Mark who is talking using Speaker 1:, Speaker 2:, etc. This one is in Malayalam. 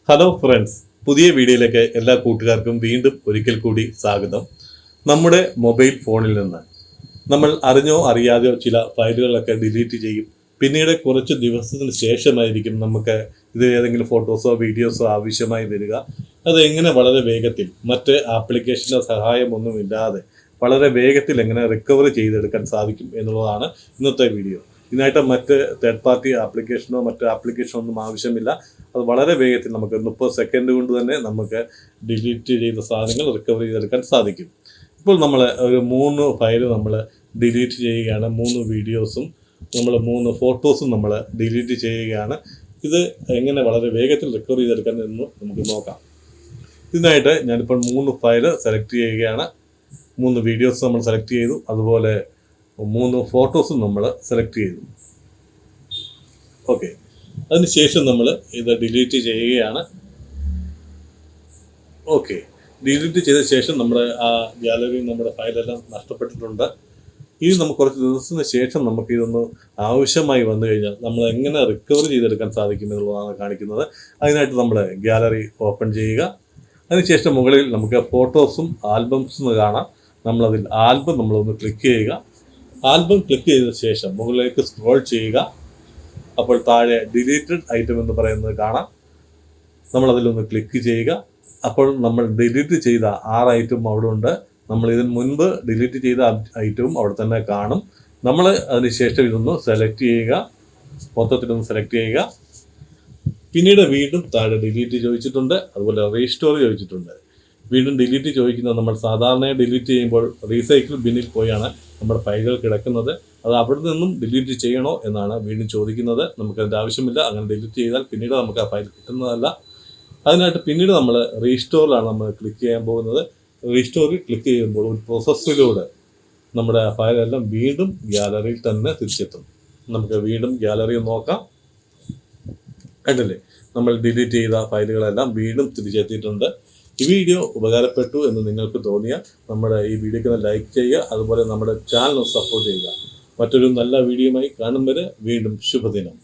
Speaker 1: ഹലോ ഫ്രണ്ട്സ്, പുതിയ വീഡിയോയിലേക്ക് എല്ലാ കൂട്ടുകാർക്കും വീണ്ടും ഒരിക്കൽ കൂടി സ്വാഗതം. നമ്മുടെ മൊബൈൽ ഫോണിൽ നിന്ന് നമ്മൾ അറിഞ്ഞോ അറിയാതെയോ ചില ഫയലുകളൊക്കെ ഡിലീറ്റ് ചെയ്യും. പിന്നീട് കുറച്ച് ദിവസത്തിന് ശേഷമായിരിക്കും നമുക്ക് ഇത് ഏതെങ്കിലും ഫോട്ടോസോ വീഡിയോസോ ആവശ്യമായി വരിക. അതെങ്ങനെ വളരെ വേഗത്തിൽ മറ്റ് ആപ്ലിക്കേഷൻ്റെ സഹായമൊന്നുമില്ലാതെ വളരെ വേഗത്തിൽ എങ്ങനെ റിക്കവർ ചെയ്തെടുക്കാൻ സാധിക്കും എന്നുള്ളതാണ് ഇന്നത്തെ വീഡിയോ. ഇതിനായിട്ട് മറ്റ് തേർഡ് പാർട്ടി ആപ്ലിക്കേഷനോ മറ്റ് ആപ്ലിക്കേഷനോ ഒന്നും ആവശ്യമില്ല. അത് വളരെ വേഗത്തിൽ നമുക്ക് 30 സെക്കൻഡ് കൊണ്ട് തന്നെ നമുക്ക് ഡിലീറ്റ് ചെയ്ത സാധനങ്ങൾ റിക്കവർ ചെയ്തെടുക്കാൻ സാധിക്കും. ഇപ്പോൾ നമ്മൾ ഒരു 3 ഫയൽ നമ്മൾ ഡിലീറ്റ് ചെയ്യുകയാണ്. 3 വീഡിയോസും 3 ഫോട്ടോസും നമ്മൾ ഡിലീറ്റ് ചെയ്യുകയാണ്. ഇത് എങ്ങനെ വളരെ വേഗത്തിൽ റിക്കവർ ചെയ്തെടുക്കാൻ എന്ന് നമുക്ക് നോക്കാം. ഇതിനായിട്ട് ഞാനിപ്പോൾ 3 ഫയൽ സെലക്ട് ചെയ്യുകയാണ്. 3 വീഡിയോസ് നമ്മൾ സെലക്ട് ചെയ്തു, അതുപോലെ 3 ഫോട്ടോസും നമ്മൾ സെലക്ട് ചെയ്തു. ഓക്കെ, അതിനുശേഷം നമ്മൾ ഇത് ഡിലീറ്റ് ചെയ്യുകയാണ്. ഓക്കെ, ഡിലീറ്റ് ചെയ്ത ശേഷം നമ്മുടെ ആ ഗാലറിയിൽ നമ്മുടെ ഫയലെല്ലാം നഷ്ടപ്പെട്ടിട്ടുണ്ട്. ഇനി നമുക്ക് കുറച്ച് ദിവസത്തിന് ശേഷം നമുക്ക് ഇതൊന്ന് ആവശ്യമായി വന്നു കഴിഞ്ഞാൽ നമ്മൾ എങ്ങനെ റിക്കവർ ചെയ്തെടുക്കാൻ സാധിക്കും എന്നുള്ളതാണ് കാണിക്കുന്നത്. അതിനായിട്ട് നമ്മൾ ഗാലറി ഓപ്പൺ ചെയ്യുക. അതിനുശേഷം മുകളിൽ നമുക്ക് ഫോട്ടോസും ആൽബംസും കാണാം. നമ്മളതിൽ ആൽബം നമ്മളൊന്ന് ക്ലിക്ക് ചെയ്യുക. ആൽബം ക്ലിക്ക് ചെയ്ത ശേഷം മുകളിലേക്ക് സ്ക്രോൾ ചെയ്യുക. അപ്പോൾ താഴെ ഡിലീറ്റഡ് ഐറ്റം എന്ന് പറയുന്നത് കാണാം. നമ്മളതിലൊന്ന് ക്ലിക്ക് ചെയ്യുക. അപ്പോൾ നമ്മൾ ഡിലീറ്റ് ചെയ്ത 6 ഐറ്റം അവിടെ ഉണ്ട്. നമ്മൾ ഇതിന് മുൻപ് ഡിലീറ്റ് ചെയ്ത ഐറ്റവും അവിടെ തന്നെ കാണും. നമ്മൾ അതിനുശേഷം ഇതൊന്ന് സെലക്ട് ചെയ്യുക, മൊത്തത്തിലൊന്ന് സെലക്ട് ചെയ്യുക. പിന്നീട് വീണ്ടും താഴെ ഡിലീറ്റ് ചോദിച്ചിട്ടുണ്ട്, അതുപോലെ റീസ്റ്റോർ ചോദിച്ചിട്ടുണ്ട്. വീണ്ടും ഡിലീറ്റ് ചോദിക്കുന്നത് നമ്മൾ സാധാരണ ഡിലീറ്റ് ചെയ്യുമ്പോൾ റീസൈക്കിൾ ബിന്നിൽ പോയാണ് നമ്മുടെ ഫയലുകൾ കിടക്കുന്നത്. അത് അവിടെ നിന്നും ഡിലീറ്റ് ചെയ്യണോ എന്നാണ് വീണ്ടും ചോദിക്കുന്നത്. നമുക്കതിൻ്റെ ആവശ്യമില്ല. അങ്ങനെ ഡിലീറ്റ് ചെയ്താൽ പിന്നീട് നമുക്ക് ആ ഫയൽ കിട്ടുന്നതല്ല. അതിനായിട്ട് പിന്നീട് നമ്മൾ റീസ്റ്റോറിലാണ് നമ്മൾ ക്ലിക്ക് ചെയ്യാൻ പോകുന്നത്. റീസ്റ്റോറിൽ ക്ലിക്ക് ചെയ്യുമ്പോൾ ഒരു പ്രോസസ്സിലൂടെ നമ്മുടെ ഫയലെല്ലാം വീണ്ടും ഗാലറിയിൽ തന്നെ തിരിച്ചെത്തും. നമുക്ക് വീണ്ടും ഗാലറി നോക്കാം. കണ്ടില്ലേ, നമ്മൾ ഡിലീറ്റ് ചെയ്ത ഫയലുകളെല്ലാം വീണ്ടും തിരിച്ചെത്തിയിട്ടുണ്ട്. ഈ വീഡിയോ ഉപകാരപ്പെട്ടു എന്ന് നിങ്ങൾക്ക് തോന്നിയാൽ നമ്മുടെ ഈ വീഡിയോക്ക് ലൈക്ക് ചെയ്യുക, അതുപോലെ നമ്മുടെ ചാനൽ സപ്പോർട്ട് ചെയ്യുക. മറ്റൊരു നല്ല വീഡിയോയുമായി കാണും വരെ വീണ്ടും ശുഭദിനം.